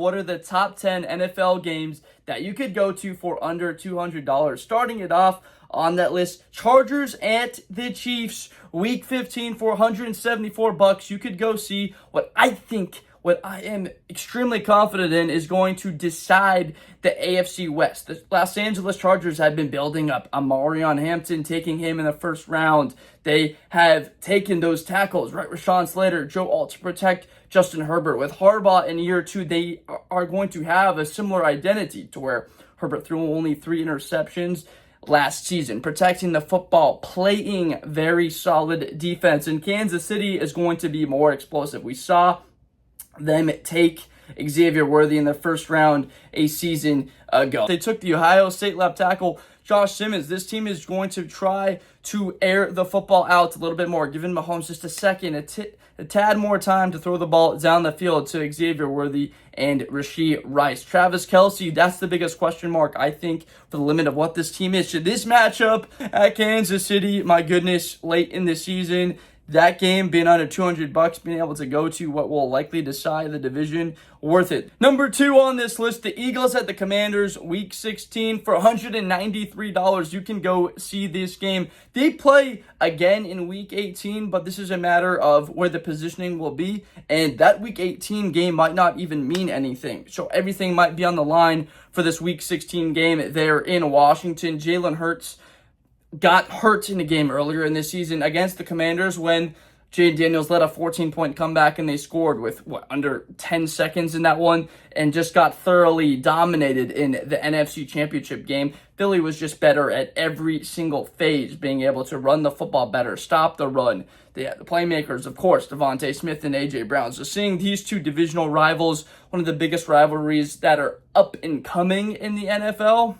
What are the top 10 NFL games that you could go to for under $200? Starting it off on that list, Chargers at the Chiefs, Week 15 for $174. You could go see what I am extremely confident in is going to decide the AFC West. The Los Angeles Chargers have been building up Amarion Hampton, taking him in the first round. They have taken those tackles, right? Rashawn Slater, Joe Alt to protect Justin Herbert. With Harbaugh in year 2, they are going to have a similar identity to where Herbert threw only 3 interceptions last season, protecting the football, playing very solid defense. And Kansas City is going to be more explosive. We saw them take Xavier Worthy in the first round a season ago. They took the Ohio State left tackle Josh Simmons. This team is going to try to air the football out a little bit more, giving Mahomes just a tad more time to throw the ball down the field to Xavier Worthy and Rashee Rice. Travis Kelce, that's the biggest question mark, I think, for the limit of what this team is. Should this matchup at Kansas City, my goodness, late in the season, that game being under $200, being able to go to what will likely decide the division, worth it. Number 2 on this list, the Eagles at the Commanders, Week 16 for $193. You can go see this game. They play again in Week 18, but this is a matter of where the positioning will be, and that Week 18 game might not even mean anything. So everything might be on the line for this Week 16 game there in Washington. Jalen Hurts got hurt in a game earlier in this season against the Commanders when Jayden Daniels led a 14-point comeback and they scored with, under 10 seconds in that one and just got thoroughly dominated in the NFC Championship game. Philly was just better at every single phase, being able to run the football better, stop the run. They had the playmakers, of course, Devontae Smith and A.J. Brown. So seeing these two divisional rivals, one of the biggest rivalries that are up and coming in the NFL,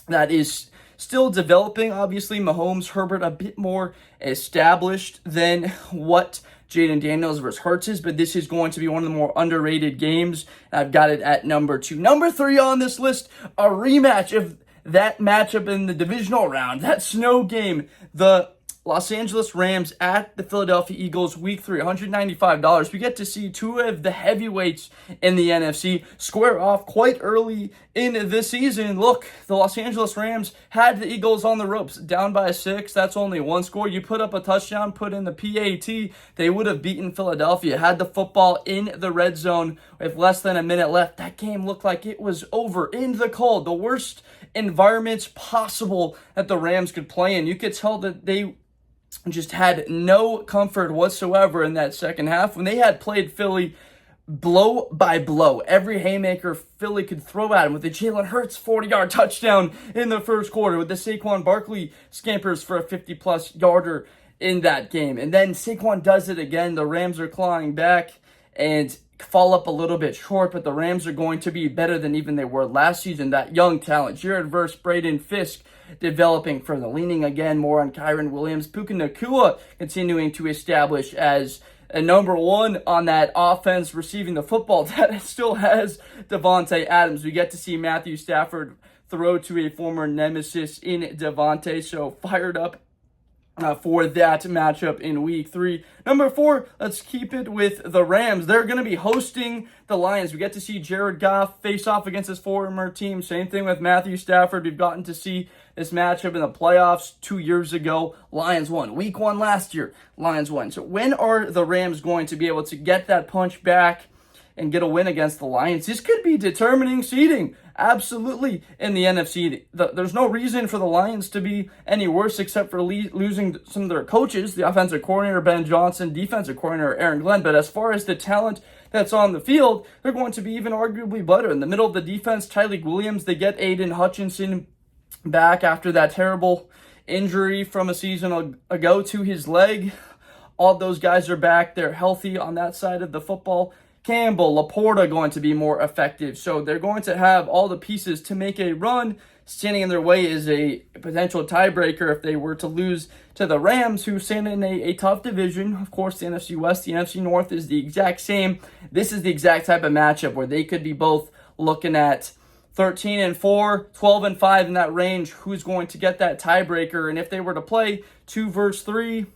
that is still developing. Obviously, Mahomes, Herbert, a bit more established than what Jayden Daniels versus Hurts is, but this is going to be one of the more underrated games. I've got it at number 2. Number 3 on this list, a rematch of that matchup in the divisional round, that snow game, the Los Angeles Rams at the Philadelphia Eagles, Week 3, $195. We get to see 2 of the heavyweights in the NFC square off quite early in the season. Look, the Los Angeles Rams had the Eagles on the ropes, down by 6. That's only 1 score. You put up a touchdown, put in the PAT, they would have beaten Philadelphia. Had the football in the red zone with less than a minute left. That game looked like it was over in the cold. The worst environments possible that the Rams could play in. You could tell that they just had no comfort whatsoever in that second half when they had played Philly blow by blow. Every haymaker Philly could throw at him, with the Jalen Hurts 40-yard touchdown in the first quarter, with the Saquon Barkley scampers for a 50-plus yarder in that game. And then Saquon does it again. The Rams are clawing back and fall up a little bit short, but the Rams are going to be better than even they were last season. That young talent, Jared Verse, Braden Fisk, developing further, leaning again more on Kyren Williams. Puka Nacua continuing to establish as a number 1 on that offense, receiving the football that still has Devontae Adams. We get to see Matthew Stafford throw to a former nemesis in Devontae, so fired up for that matchup in Week 3. Number 4, let's keep it with the Rams. They're going to be hosting the Lions. We get to see Jared Goff face off against his former team. Same thing with Matthew Stafford. We've gotten to see this matchup in the playoffs 2 years ago. Lions won. Week 1 last year, Lions won. So when are the Rams going to be able to get that punch back and get a win against the Lions? This could be determining seeding. Absolutely, in the NFC. There's no reason for the Lions to be any worse except for losing some of their coaches, the offensive coordinator, Ben Johnson, defensive coordinator, Aaron Glenn. But as far as the talent that's on the field, they're going to be even arguably better. In the middle of the defense, Tyreek Williams, they get Aiden Hutchinson back after that terrible injury from a season ago to his leg. All those guys are back. They're healthy on that side of the football. Campbell, Laporta going to be more effective. So they're going to have all the pieces to make a run. Standing in their way is a potential tiebreaker if they were to lose to the Rams, who stand in a tough division. Of course, the NFC West, the NFC North is the exact same. This is the exact type of matchup where they could be both looking at 13-4, 12-5 in that range. Who's going to get that tiebreaker? And if they were to play 2 versus 3,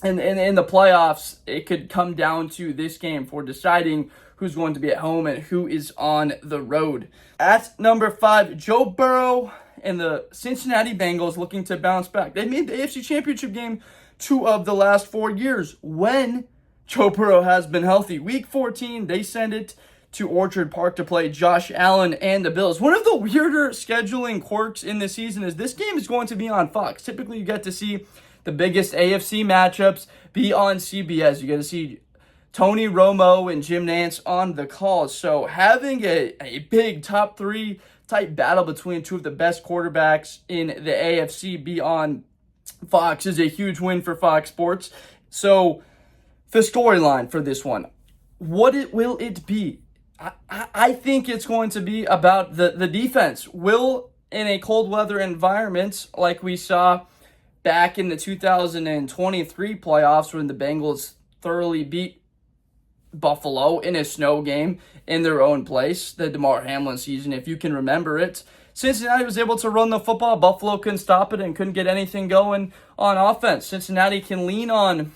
and in the playoffs, it could come down to this game for deciding who's going to be at home and who is on the road. At number 5, Joe Burrow and the Cincinnati Bengals looking to bounce back. They made the AFC Championship game 2 of the last 4 years when Joe Burrow has been healthy. Week 14, they send it to Orchard Park to play Josh Allen and the Bills. One of the weirder scheduling quirks in this season is this game is going to be on Fox. Typically, you get to see the biggest AFC matchups be on CBS. You get to see Tony Romo and Jim Nantz on the calls. So having a big top 3 type battle between 2 of the best quarterbacks in the AFC be on Fox is a huge win for Fox Sports. So the storyline for this one, will it be? I think it's going to be about the defense. Will, in a cold weather environment like we saw back in the 2023 playoffs when the Bengals thoroughly beat Buffalo in a snow game in their own place, the Damar Hamlin season, if you can remember it, Cincinnati was able to run the football. Buffalo couldn't stop it and couldn't get anything going on offense. Cincinnati can lean on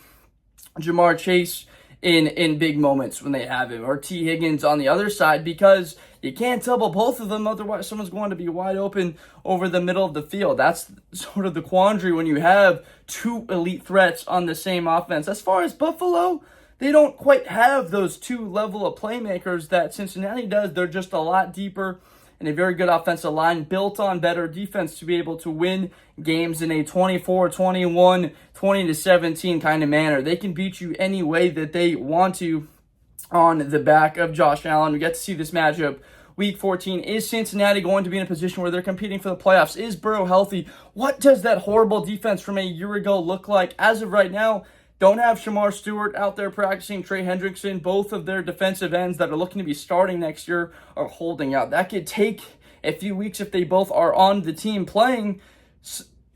Jamar Chase in big moments when they have him, or T. Higgins on the other side, because you can't double both of them, otherwise someone's going to be wide open over the middle of the field. That's sort of the quandary when you have 2 elite threats on the same offense. As far as Buffalo, they don't quite have those 2 level of playmakers that Cincinnati does. They're just a lot deeper and a very good offensive line built on better defense to be able to win games in a 24-21, 20-17 kind of manner. They can beat you any way that they want to on the back of Josh Allen. We get to see this matchup Week 14. Is Cincinnati going to be in a position where they're competing for the playoffs? Is Burrow healthy? What does that horrible defense from a year ago look like? As of right now, don't have Shamar Stewart out there practicing. Trey Hendrickson, both of their defensive ends that are looking to be starting next year, are holding out. That could take a few weeks if they both are on the team playing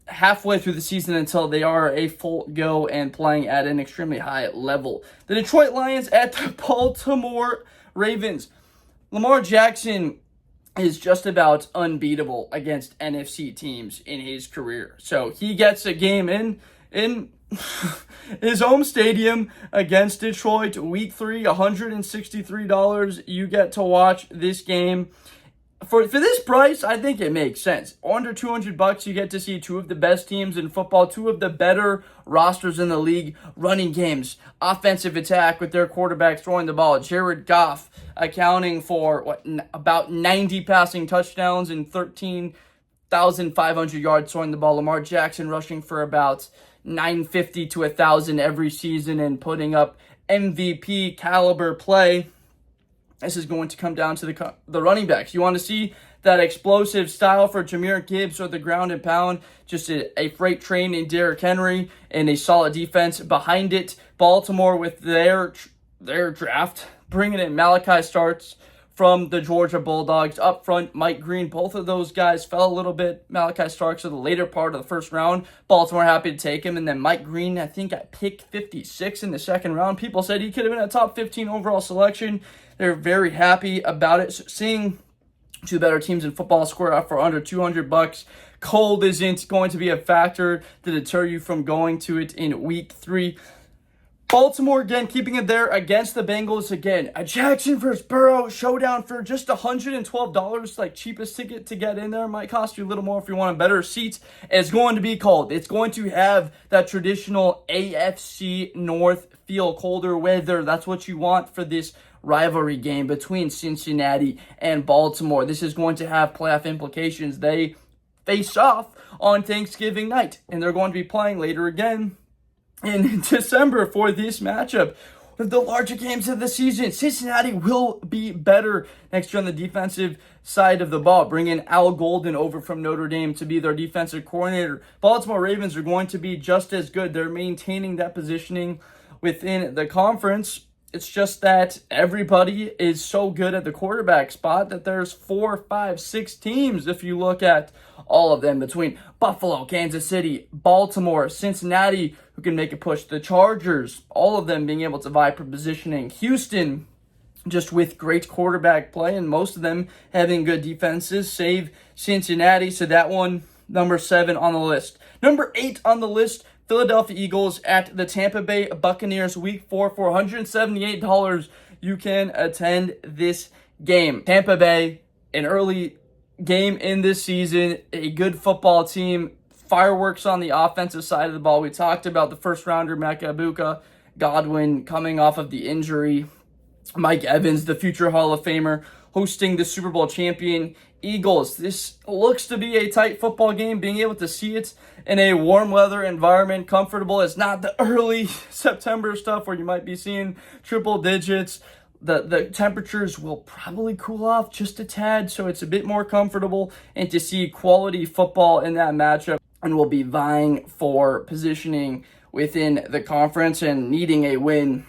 halfway through the season until they are a full go and playing at an extremely high level. The Detroit Lions at the Baltimore Ravens. Lamar Jackson is just about unbeatable against NFC teams in his career. So he gets a game in his home stadium against Detroit, Week 3, $163. You get to watch this game. For this price, I think it makes sense. Under $200, you get to see 2 of the best teams in football, 2 of the better rosters in the league, running games, offensive attack with their quarterbacks throwing the ball. Jared Goff accounting for about 90 passing touchdowns and 13,500 yards throwing the ball. Lamar Jackson rushing for about 950 to 1,000 every season and putting up MVP caliber play. This is going to come down to the running backs. You want to see that explosive style for Jahmyr Gibbs or the ground and pound, just a freight train in Derrick Henry and a solid defense behind it. Baltimore with their draft, bringing in Malachi Starks from the Georgia Bulldogs. Up front, Mike Green. Both of those guys fell a little bit. Malachi Starks in the later part of the first round. Baltimore happy to take him. And then Mike Green, I think at pick 56 in the second round. People said he could have been a top 15 overall selection. They're very happy about it. So seeing 2 better teams in football square up for under $200. Cold isn't going to be a factor to deter you from going to it in Week 3. Baltimore, again, keeping it there against the Bengals. Again, a Jackson versus Burrow showdown for just $112, like cheapest ticket to get in there. Might cost you a little more if you want a better seat. It's going to be cold. It's going to have that traditional AFC North feel, colder weather. That's what you want for this rivalry game between Cincinnati and Baltimore. This is going to have playoff implications. They face off on Thanksgiving night, and they're going to be playing later again in December for this matchup. With the larger games of the season, Cincinnati will be better next year on the defensive side of the ball, bringing Al Golden over from Notre Dame to be their defensive coordinator. Baltimore Ravens are going to be just as good. They're maintaining that positioning within the conference. It's just that everybody is so good at the quarterback spot that there's 4, 5, 6 teams, if you look at all of them, between Buffalo, Kansas City, Baltimore, Cincinnati, who can make a push, the Chargers, all of them being able to vie for positioning. Houston, just with great quarterback play, and most of them having good defenses, save Cincinnati. So that one, number 7 on the list. Number 8 on the list, Philadelphia Eagles at the Tampa Bay Buccaneers, Week 4 for $178. you can attend this game. Tampa Bay, an early game in this season, a good football team, fireworks on the offensive side of the ball. We talked about the first rounder, Mecca Ibuka, Godwin coming off of the injury, Mike Evans, the future Hall of Famer, hosting the Super Bowl champion Eagles. This looks to be a tight football game. Being able to see it in a warm weather environment, comfortable. It's not the early September stuff where you might be seeing triple digits. The temperatures will probably cool off just a tad, so it's a bit more comfortable. And to see quality football in that matchup, and we'll be vying for positioning within the conference, and needing a win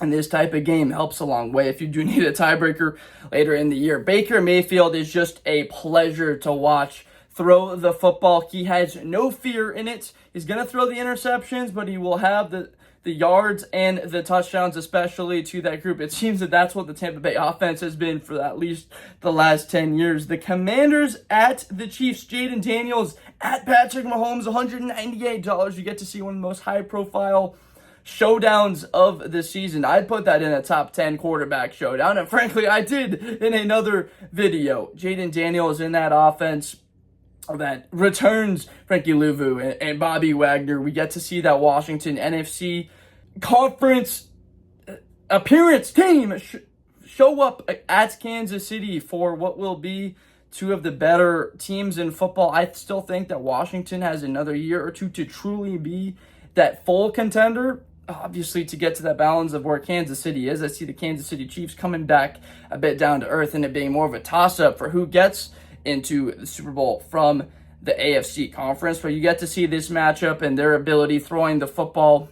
in this type of game helps a long way if you do need a tiebreaker later in the year. Baker Mayfield is just a pleasure to watch throw the football. He has no fear in it. He's going to throw the interceptions, but he will have the yards and the touchdowns, especially to that group. It seems that that's what the Tampa Bay offense has been for at least the last 10 years. The Commanders at the Chiefs. Jaden Daniels at Patrick Mahomes, $198. You get to see one of the most high-profile showdowns of the season. I'd put that in a top 10 quarterback showdown, and frankly, I did in another video. Jaden Daniels in that offense that returns Frankie Louvu and Bobby Wagner. We get to see that Washington NFC conference appearance team show up at Kansas City for what will be two of the better teams in football. I still think that Washington has another year or two to truly be that full contender. Obviously, to get to that balance of where Kansas City is, I see the Kansas City Chiefs coming back a bit down to earth and it being more of a toss-up for who gets into the Super Bowl from the AFC conference. But you get to see this matchup and their ability throwing the football,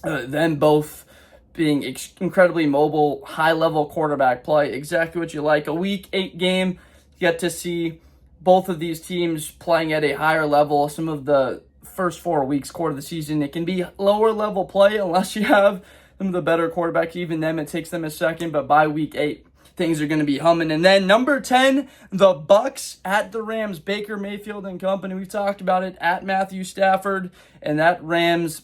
them both being incredibly mobile, high-level quarterback play, exactly what you like. A Week 8 game, you get to see both of these teams playing at a higher level. Some of the first 4 weeks, quarter of the season, it can be lower-level play unless you have some of the better quarterbacks. Even them, it takes them a second, but by Week 8, things are going to be humming. And then number 10, the Bucs at the Rams. Baker Mayfield and company. We've talked about it, at Matthew Stafford. And that Rams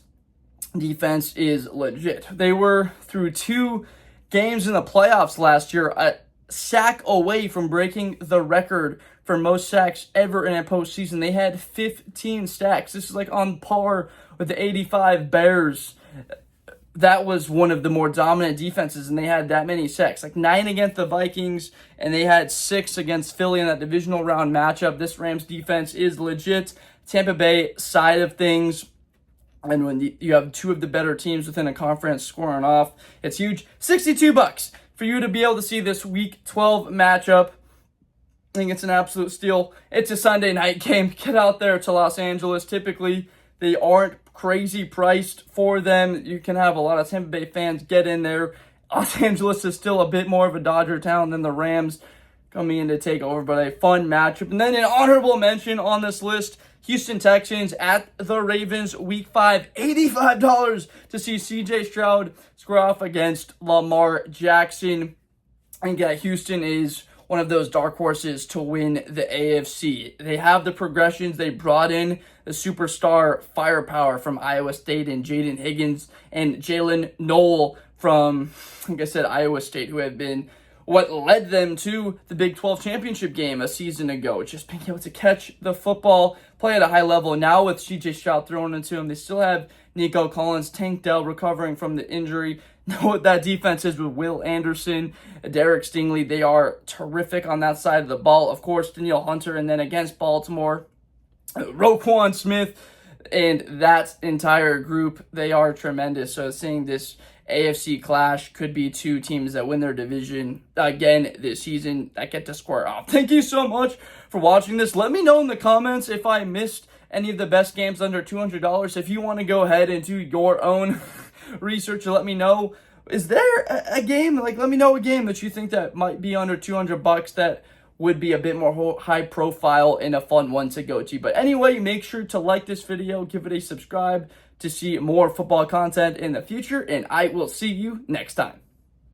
defense is legit. They were through 2 games in the playoffs last year, a sack away from breaking the record for most sacks ever in a postseason. They had 15 sacks. This is like on par with the 85 Bears. That was one of the more dominant defenses, and they had that many sacks. Like 9 against the Vikings, and they had 6 against Philly in that divisional round matchup. This Rams defense is legit. Tampa Bay side of things, and when you have 2 of the better teams within a conference scoring off, it's huge. $62 for you to be able to see this Week 12 matchup. I think it's an absolute steal. It's a Sunday night game. Get out there to Los Angeles. Typically, they aren't crazy priced for them. You can have a lot of Tampa Bay fans get in there. Los Angeles is still a bit more of a Dodger town than the Rams coming in to take over, but a fun matchup. And then an honorable mention on this list, Houston Texans at the Ravens, Week 5, $85 to see CJ Stroud square off against Lamar Jackson. And yeah, Houston is one of those dark horses to win the AFC. They have the progressions. They brought in the superstar firepower from Iowa State and Jaden Higgins and Jalen Noel from, like I said, Iowa State, who have been what led them to the Big 12 championship game a season ago. Just being able to catch the football, play at a high level. Now with CJ Stroud thrown into him, they still have Nico Collins, Tank Dell recovering from the injury. Know what that defense is with Will Anderson, Derek Stingley. They are terrific on that side of the ball. Of course, Danielle Hunter, and then against Baltimore, Roquan Smith, and that entire group, they are tremendous. So seeing this AFC clash could be 2 teams that win their division again this season that get to square off. Thank you so much for watching this. Let me know in the comments if I missed any of the best games under $200. If you want to go ahead and do your own research, let me know. Is there a game, let me know a game that you think that might be under $200 that would be a bit more high profile and a fun one to go to. But anyway, make sure to like this video, give it a subscribe to see more football content in the future, and I will see you next time.